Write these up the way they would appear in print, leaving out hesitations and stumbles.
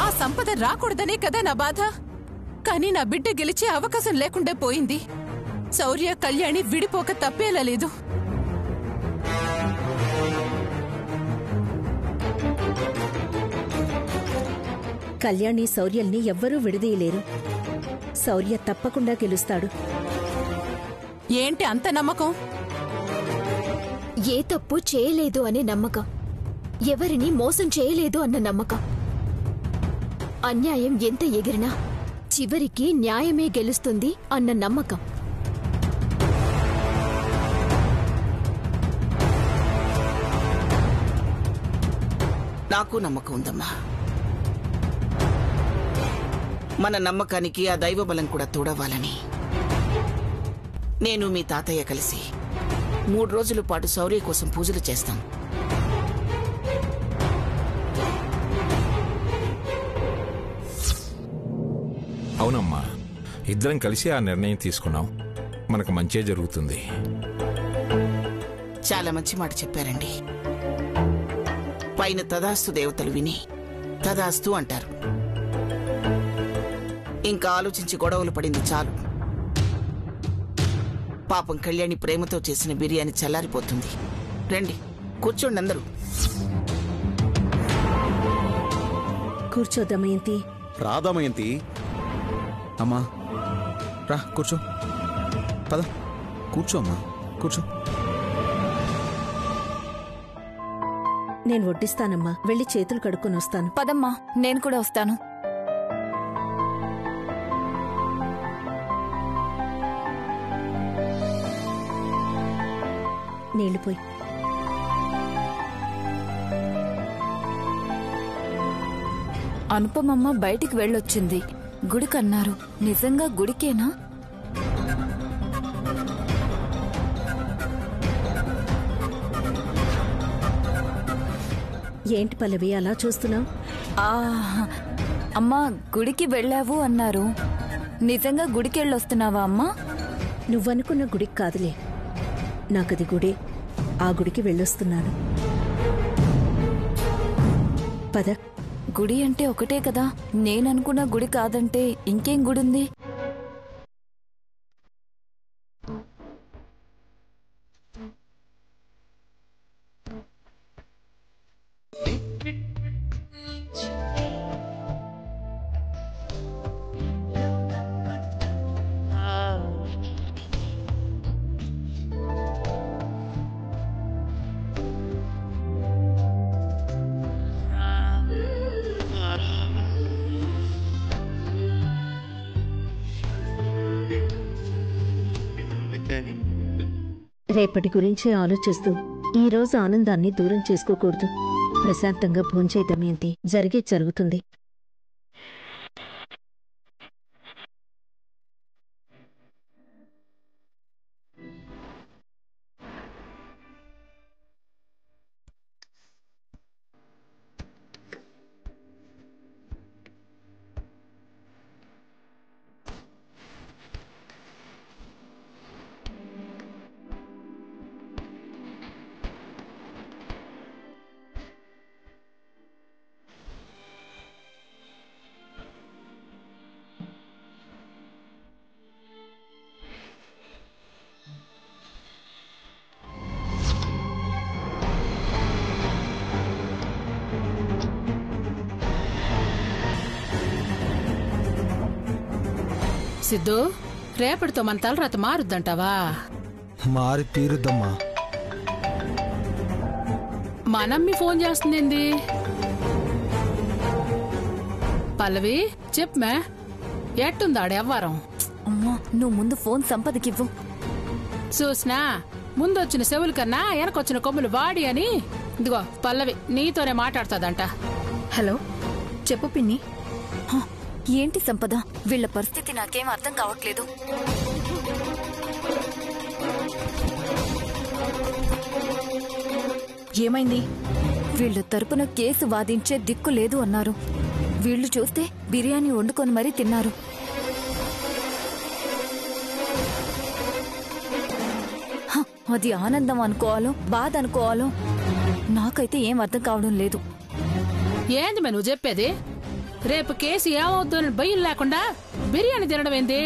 ఆ సంపద రాకూడదనే కదా నా బాధ. కానీ నా బిడ్డ గెలిచే అవకాశం లేకుండా పోయింది. శౌర్య కళ్యాణి విడిపోక తప్పేలా లేదు. కళ్యాణి శౌర్యల్ని ఎవ్వరూ విడదీయలేరు. శౌర్య తప్పకుండా గెలుస్తాడు. ఏంటి అంత నమ్మకం? ఏ తప్పు చేయలేదు అనే నమ్మకం, ఎవరిని మోసం చేయలేదు అన్న నమ్మకం. అన్యాయం ఎంత ఎగిరినా చివరికి న్యాయమే గెలుస్తుంది అన్న నమ్మకం. నాకు నమ్మకం ఉందమ్మా. మన నమ్మకానికి ఆ దైవబలం కూడా తోడవ్వాలని నేను మీ తాతయ్య కలిసి 3 రోజుల పాటు శౌర్య కోసం పూజలు చేస్తాం. అవునమ్మా, ఇద్దరం కలిసి ఆ నిర్ణయం తీసుకున్నాం. మనకు మంచే జరుగుతుంది. చాలా మంచి మాట చెప్పారండి. పైన తదాస్తు దేవతలు విని తదాస్తు అంటారు. ఇంకా ఆలోచించి గొడవలు పడింది చాలు. పాపం కళ్యాణి ప్రేమతో చేసిన బిర్యానీ చల్లారిపోతుంది. రండి కూర్చోండి అందరూ. కూర్చో దమయంతి. రా దమయంతి. అమ్మా రా కూర్చో. పద కూర్చో అమ్మా, కూర్చో. నేను వడ్డిస్తానమ్మా, వెళ్ళి చేతులు కడుక్కొని వస్తాను. పదమ్మా, నేను కూడా వస్తాను. నీళ్లు పోయి. అనుపమమ్మ బయటికి వెళ్ళొచ్చింది. గుడికన్నారు. నిజంగా గుడికేనా? ఏంటి పల్లవి అలా చూస్తున్నావు? అమ్మా, గుడికి వెళ్ళావు అన్నారు. నిజంగా గుడికెళ్ళొస్తున్నావా అమ్మా? నువ్వనుకున్న గుడికి కాదులే, నాకది గుడే. ఆ గుడికి వెళ్ళొస్తున్నాను. పద. గుడి అంటే ఒకటే కదా. నేననుకున్న గుడి కాదంటే ఇంకేం గుడుంది? రేపటి గురించి ఆలోచిస్తూ ఈ రోజు ఆనందాన్ని దూరం చేసుకోకూడదు. ప్రశాంతంగా భోంచేయి దమయంతి. జరిగే జరుగుతుంది. సిద్ధు, రేపటితో మన తలరాత మారుద్దంటావా? మారి తీరుద్దమ్మా. మనమ్మి ఫోన్ చేస్తుందేంది? పల్లవి చెప్పమే, ఎట్టుందాడు ఎవ్వరం? అమ్మా, నువ్వు ముందు ఫోన్ సంపదకివ్వు. చూసినా ముందొచ్చిన చెవుల కన్నా వెనకొచ్చిన కొమ్ములు వాడి అని. ఇదిగో పల్లవి నీతోనే మాట్లాడుతుందంట. హలో, చెప్పు పిన్ని. ఏంటి సంపద? వీళ్ల పరిస్థితి నాకేం అర్థం కావట్లేదు. ఏమైంది? వీళ్ళ తరపున కేసు వాదించే దిక్కు లేదు అన్నారు. వీళ్లు చూస్తే బిర్యానీ వండుకొని మరీ తిన్నారు. అది ఆనందం అనుకోవాలో బాధ అనుకోవాలో నాకైతే ఏం అర్థం కావడం లేదు. ఏంది మే నువ్వు చెప్పేది? రేపు కేసు ఏమవుతుందని భయం లేకుండా బిర్యానీ తినడం ఏంది?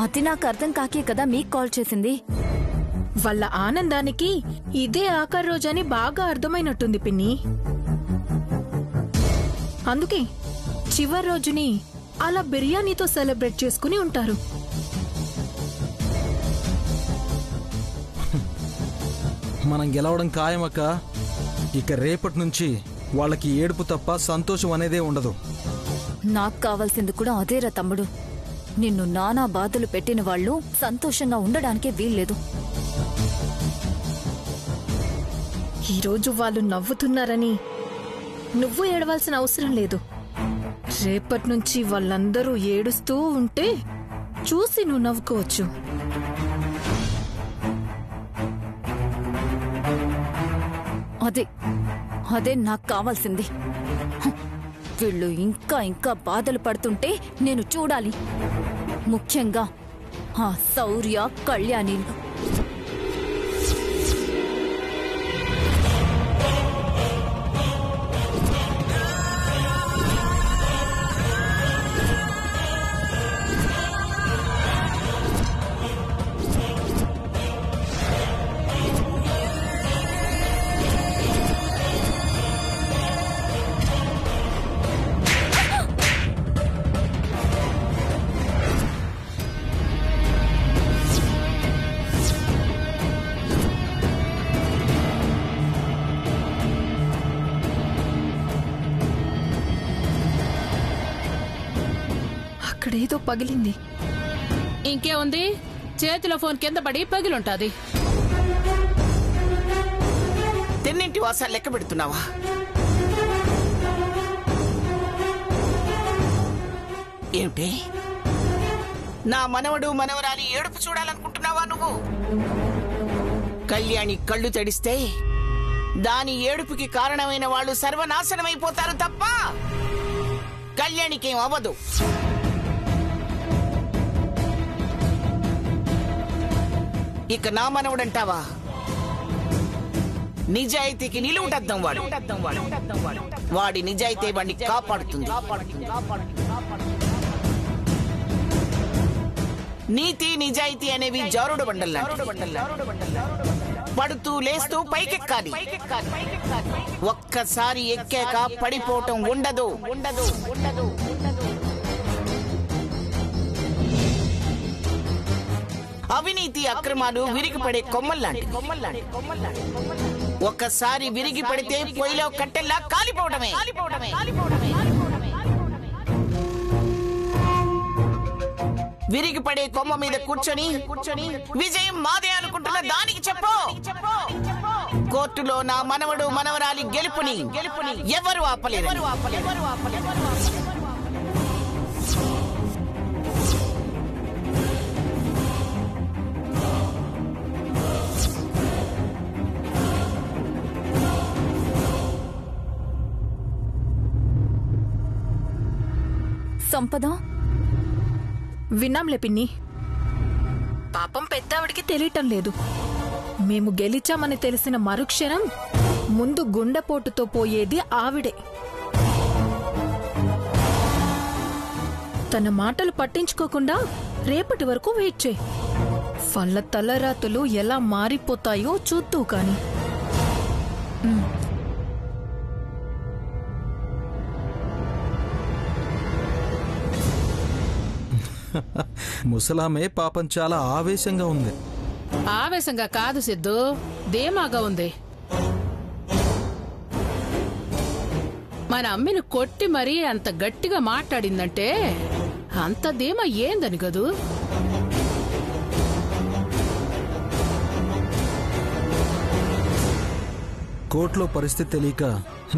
అది నాకు అర్థం కాకే కదా మీకు కాల్ చేసింది. వాళ్ళ ఆనందానికి ఇదే ఆఖరి రోజని బాగా అర్థమైనట్టుంది పిన్ని. అందుకే చివరి రోజుని అలా బిర్యానీతో సెలబ్రేట్ చేసుకుని ఉంటారు. మనం గెలవడం ఖాయమక్క. ఇక రేపటి నుంచి వాళ్ళకి ఏడుపు తప్ప సంతోషం అనేదే ఉండదు. నాకు కావాల్సింది కూడా అదేరా తమ్ముడు. నిన్ను నానా బాధలు పెట్టిన వాళ్ళు సంతోషంగా ఉండడానికే వీల్లేదు. ఈరోజు వాళ్ళు నవ్వుతున్నారని నువ్వు ఏడవలసిన అవసరం లేదు. రేపటి నుంచి వాళ్ళందరూ ఏడుస్తూ ఉంటే చూసి నువ్వు నవ్వుకోవచ్చు. అదే నాకు కావాల్సింది. వీళ్ళు ఇంకా ఇంకా బాధలు పడుతుంటే నేను చూడాలి. ముఖ్యంగా ఆ శౌర్య, కళ్యాణిలు. అక్కడేదో పగిలింది. ఇంకేముంది, చేతిలో ఫోన్ కింద పడి పగిలుంటాది. తిన్నింటి వాసాలు లెక్క పెడుతున్నావా? ఏమిటి, నా మనవడు మనవరాలి ఏడుపు చూడాలనుకుంటున్నావా నువ్వు? కళ్యాణి కళ్ళు తెడిస్తే దాని ఏడుపుకి కారణమైన వాళ్ళు సర్వనాశనమైపోతారు తప్ప కళ్యాణికేం అవ్వదు. ఇక నా మనవడంటావా? నిజాయితీకి నిలువుటద్దం వాడు. వాడి నిజాయితీ వాడిని కాపాడుతుంది. నీతి నిజాయితీ అనేవి జారుడు బండల్లా పడుతూ లేస్తూ పైకెక్కాలి. ఒక్కసారి ఎక్కాక పడిపోవటం ఉండదు. అవినీతి అక్రమాలు విరిగిపడే కొమ్మల్లాంటి. ఒక్కసారి విరిగి పడితే పొయ్యిలో కట్టెల్లా కాలిపోవడమే. విరిగిపడే కొమ్మ మీద కూర్చొని విజయం మాదే అనుకుంటున్న దానికి చెప్పు. కోర్టులో నా మనవడు మనవరాలి గెలుపుని ఎవరు ఆపలేరు. సంపద విన్నాంలే పిన్ని. పాపం పెద్దావిడికి తెలియటం లేదు. మేము గెలిచామని తెలిసిన మరుక్షణం ముందు గుండెపోటుతో పోయేది ఆవిడే. తన మాటలు పట్టించుకోకుండా రేపటి వరకు వెయిట్ చేయి. వాళ్ళ తలరాతులు ఎలా మారిపోతాయో చూద్దు కాని. ముసలామే పాపం చాలా ఆవేశంగా ఉంది. ఆవేశంగా కాదు సిద్ధు, ధీమాగా ఉంది. మన అమ్మిని కొట్టి మరీ అంత గట్టిగా మాట్లాడిందంటే అంత ధీమా ఏందని కదూ. కోర్టులో పరిస్థితి తెలియక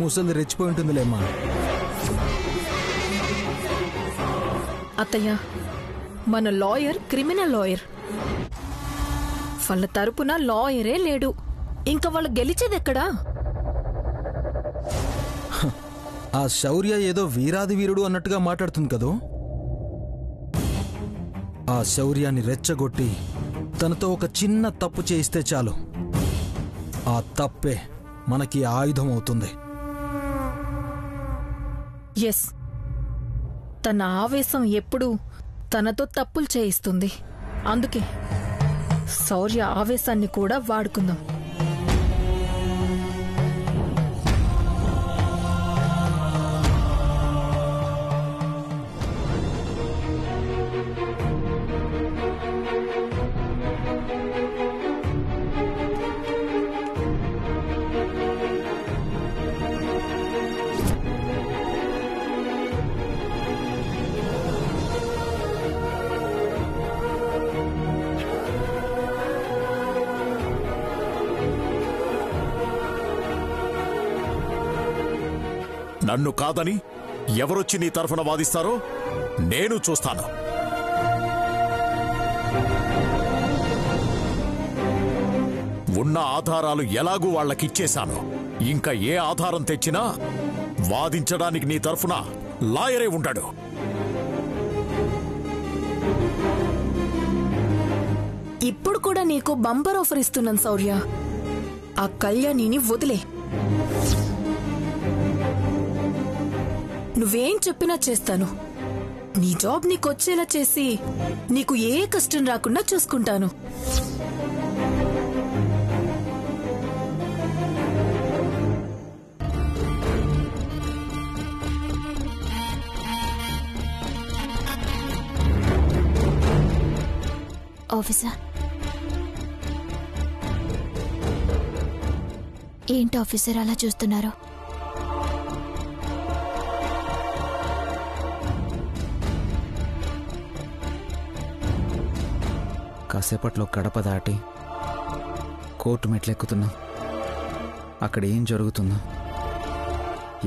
ముసలి రెచ్చిపోయి ఉంటుందిలేమ్మా. అత్తయ్య, మన లాయర్ క్రిమినల్ లాయర్. వాళ్ళ తరపున లాయరే లేడు. ఇంకా వాళ్ళు గెలిచేదెక్కడా? ఆ శౌర్య ఏదో వీరాది వీరుడు అన్నట్టుగా మాట్లాడుతుంది కదూ. ఆ శౌర్యాన్ని రెచ్చగొట్టి తనతో ఒక చిన్న తప్పు చేయిస్తే చాలు. ఆ తప్పే మనకి ఆయుధం అవుతుంది. ఎస్, తన ఆవేశం ఎప్పుడూ తనతో తప్పులు చేయిస్తుంది. అందుకే శౌర్య ఆవేశాన్ని కూడా వాడుకుందాం. నన్ను కాదని ఎవరొచ్చి నీ తరఫున వాదిస్తారో నేను చూస్తాను. ఉన్న ఆధారాలు ఎలాగూ వాళ్ళకిచ్చేశాను. ఇంకా ఏ ఆధారం తెచ్చినా వాదించడానికి నీ తరఫున లాయరే ఉంటాడు. ఇప్పుడు కూడా నీకు బంపర్ ఆఫర్ ఇస్తున్నాను శౌర్య. ఆ కళ్యాణిని వదిలే. నువ్వేం చెప్పినా చేస్తాను. నీ జాబ్ నీకొచ్చేలా చేసి నీకు ఏ కష్టం రాకుండా చూసుకుంటాను. ఆఫీసర్, ఏంటి ఆఫీసర్ అలా చూస్తున్నారు? కాసేపట్లో కడప దాటి కోర్టు మెట్లెక్కుతున్నాం. అక్కడ ఏం జరుగుతుందో,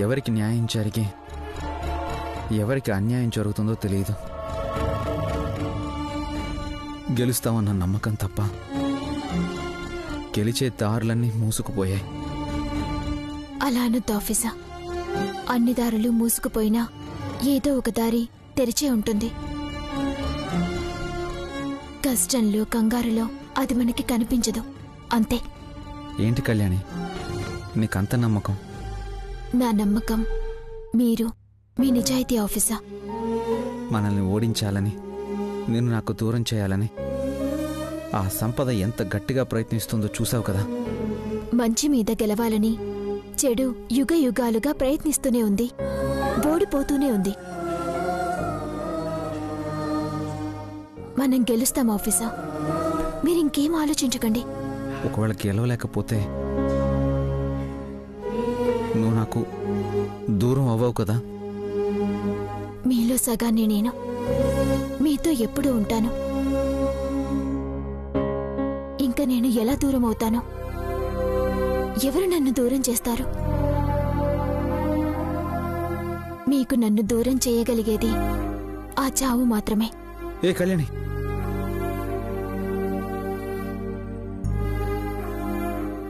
ఎవరికి న్యాయం జరిగి ఎవరికి అన్యాయం జరుగుతుందో తెలియదు. గెలుస్తామన్న నమ్మకం తప్ప గెలిచే దారులన్నీ మూసుకుపోయాయి. అలా అనొద్దు ఆఫీసర్. అన్ని దారులు మూసుకుపోయినా ఏదో ఒక దారి తెరిచే ఉంటుంది. కష్టంలో కంగారులో అది మనకి కనిపించదు, అంతే. ఏంటి కళ్యాణి నీకంత నమ్మకం? నా నమ్మకం మీరు, మీ నిజాయితీ ఆఫీసర్. మనల్ని ఓడించాలని, నేను నాకు దూరం చేయాలని ఆ సంపద ఎంత గట్టిగా ప్రయత్నిస్తుందో చూసావు కదా. మంచి మీద గెలవాలని చెడు యుగ యుగాలుగా ప్రయత్నిస్తూనే ఉంది, ఓడిపోతూనే ఉంది. మనం గెలుస్తాం ఆఫీసర్. మీరింకేం ఆలోచించకండి. ఒకవేళ గెలవలేకపోతే నువ్వు నాకు దూరం అవ్వవు కదా. మీలో సగాన్ని నేను, మీతో ఎప్పుడూ ఉంటాను. ఇంకా నేను ఎలా దూరం అవుతాను? ఎవరు నన్ను దూరం చేస్తారు? మీకు నన్ను దూరం చేయగలిగేది ఆ చావు మాత్రమే. ఏ కళ్యాణి,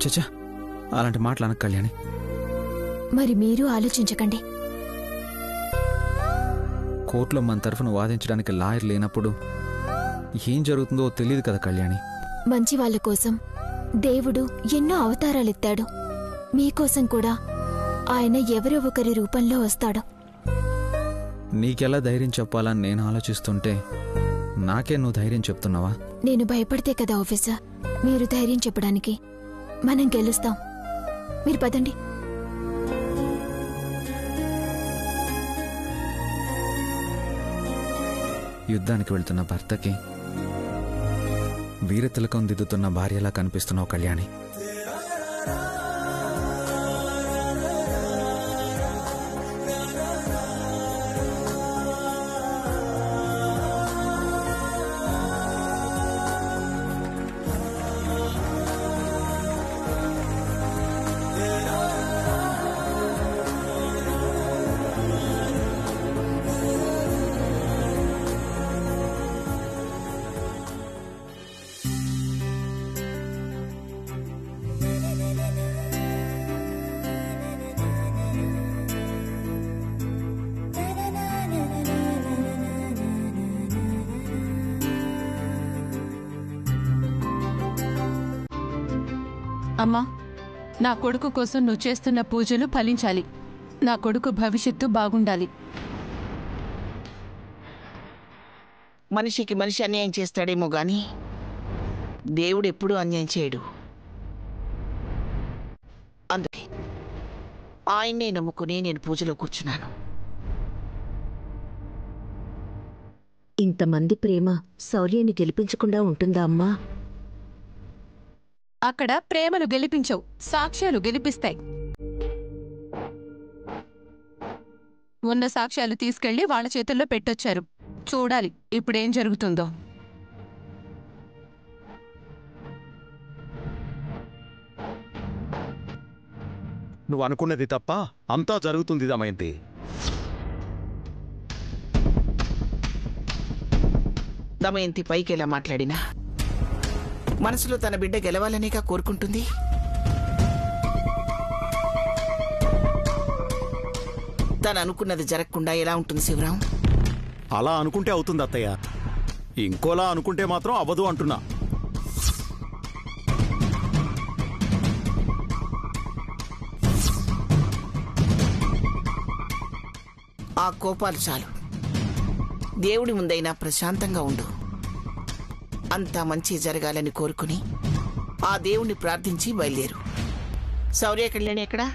చచ్చా అలాంటి మాటలు అనకు కళ్యాణి. మరి మీరు ఆలోచించకండి. కోర్టులో మన తరఫున వాదించడానికి లాయర్ లేనప్పుడు ఏం జరుగుతుందో తెలియదు కదా కళ్యాణి. మంచి వాళ్ళ కోసం దేవుడు ఎన్నో అవతారాలెత్తాడు. మీకోసం కూడా ఆయన ఎవరో ఒకరి రూపంలో వస్తాడు. నీకెలా ధైర్యం చెప్పాలని నేను ఆలోచిస్తుంటే నాకే నువ్వు ధైర్యం చెప్తున్నావా? నేను భయపడితే కదా ఆఫీసర్ మీరు ధైర్యం చెప్పడానికి. మనం గెలుస్తాం. మీరు పదండి. యుద్ధానికి వెళ్తున్న భర్తకి వీరతిలకం దిద్దుతున్న భార్యలా కనిపిస్తున్నావు కళ్యాణి. అమ్మా, నా కొడుకు కోసం నువ్వు చేస్తున్న పూజలు ఫలించాలి. నా కొడుకు భవిష్యత్తు బాగుండాలి. మనిషికి మనిషి అన్యాయం చేస్తాడేమో గాని దేవుడు ఎప్పుడూ అన్యాయం చేయడు. అందుకే ఆయన్నే నమ్ముకుని నేను పూజలో కూర్చున్నాను. ఇంతమంది ప్రేమ శౌర్యాన్ని గెలిపించకుండా ఉంటుందా అమ్మా? అక్కడ ప్రేమలు గెలిపించవు, సాక్ష్యాలు గెలిపిస్తాయి. ఉన్న సాక్ష్యాలు తీసుకెళ్లి వాళ్ళ చేతుల్లో పెట్టొచ్చారు. చూడాలి ఇప్పుడేం జరుగుతుందో. నువ్వు అనుకున్నది తప్ప అంతా జరుగుతుంది దమయంతి. దమయంతి పైకి ఎలా మాట్లాడినా మనసులో తన బిడ్డ గెలవాలనేగా కోరుకుంటుంది. తను అనుకున్నది జరగకుండా ఎలా ఉంటుంది శివరాం? అలా అనుకుంటే అవుతుంది అత్తయ్య, ఇంకోలా అనుకుంటే మాత్రం అవ్వదు అంటున్నా. ఆ కోపాలు చాలు. దేవుడి ముందైనా ప్రశాంతంగా ఉండు. అంతా మంచి జరగాలని కోరుకుని ఆ దేవుణ్ణి ప్రార్థించి బయలుదేరు. శౌర్య కళ్యాణి ఎక్కడా?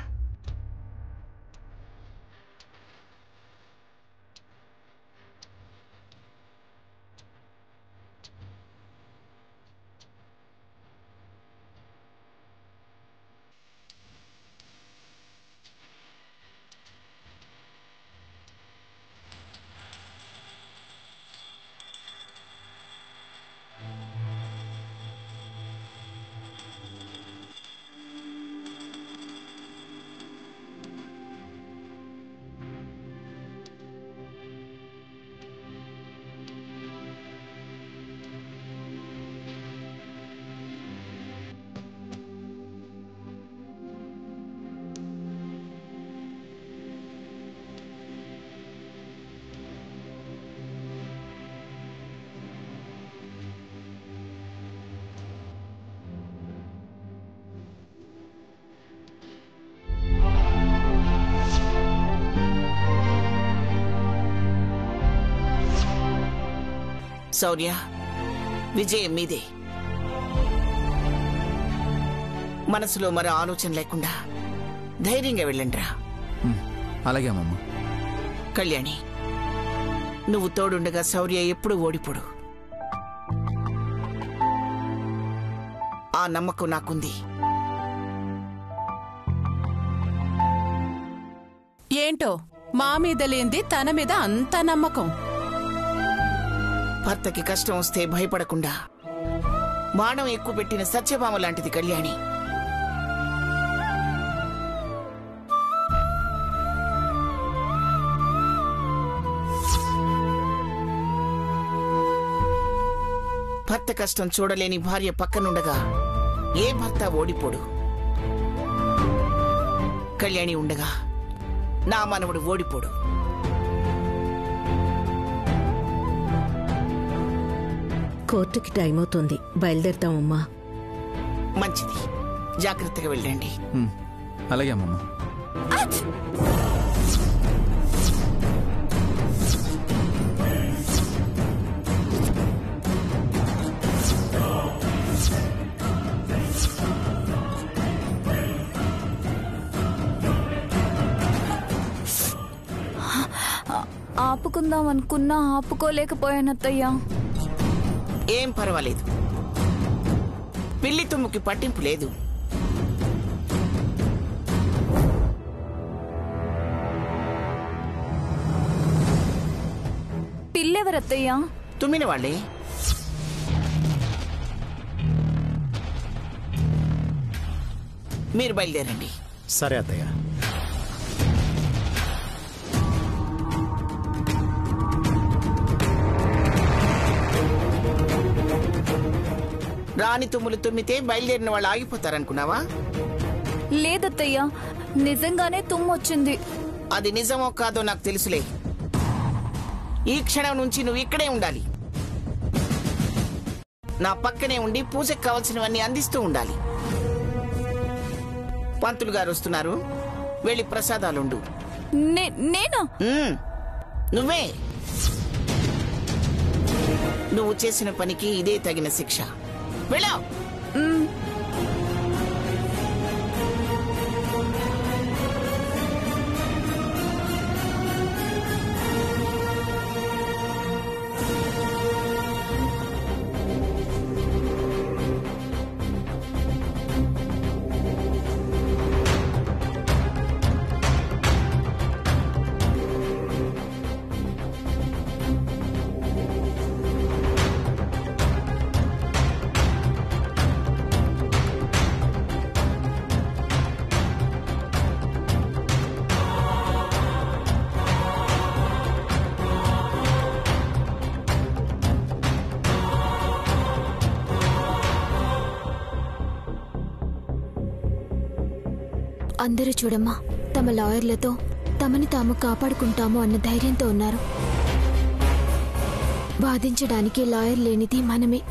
శౌర్య, విజయం మీదే. మనసులో మరో ఆలోచన లేకుండా ధైర్యంగా వెళ్ళండిరా. అలాగే అమ్మమ్మ. కళ్యాణి, నువ్వు తోడుండగా శౌర్య ఎప్పుడూ ఓడిపోడు. ఆ నమ్మకం నాకుంది. ఏంటో మా మీద లేంది తన మీద అంత నమ్మకం. భర్తకి కష్టం వస్తే భయపడకుండా బాణం ఎక్కువ పెట్టిన సత్యభామ లాంటిది కళ్యాణి. భర్త కష్టం చూడలేని భార్య పక్కనుండగా ఏ భర్త ఓడిపోడు. కళ్యాణి ఉండగా నా మనవడు ఓడిపోడు. కోర్టుకి టైం అవుతుంది, బయలుదేరుతామమ్మా. మంచిది, జాగ్రత్తగా వెళ్ళండి. అలాగే అమ్మమ్మ. ఆపుకుందాం అనుకున్నా ఆపుకోలేకపోయానత్తయ్యా. ఏం పర్వాలేదు, పిల్లి తుమ్ముకి పట్టింపు లేదు. పిల్లెవరత్తయ్యా? తుమ్మిన వాళ్ళే. మీరు బయలుదేరండి. సరే అత్తయ్య. రాని తుమ్ములు తుమ్మితే బయలుదేరిన వాళ్ళు ఆగిపోతారనుకున్నావా? లేదత్తయ్యా, నిజంగానే తుమ్మొచ్చింది. అది నిజమో కాదో నాకు తెలుసులే. ఈ క్షణం నుంచి నువ్వు ఇక్కడే ఉండాలి. నా పక్కనే ఉండి పూజకు కావాల్సినవన్నీ అందిస్తూ ఉండాలి. పంతులు గారు వస్తున్నారు, వెళ్ళి ప్రసాదాలుండు. నేనా? నువ్వే. నువ్వు చేసిన పనికి ఇదే తగిన శిక్ష. వెళ్ళా. అందరూ చూడమ్మా, తమ లాయర్లతో తమని తాము కాపాడుకుంటాము అన్న ధైర్యంతో ఉన్నారు. వాదించడానికి లాయర్ లేనిది మనమే.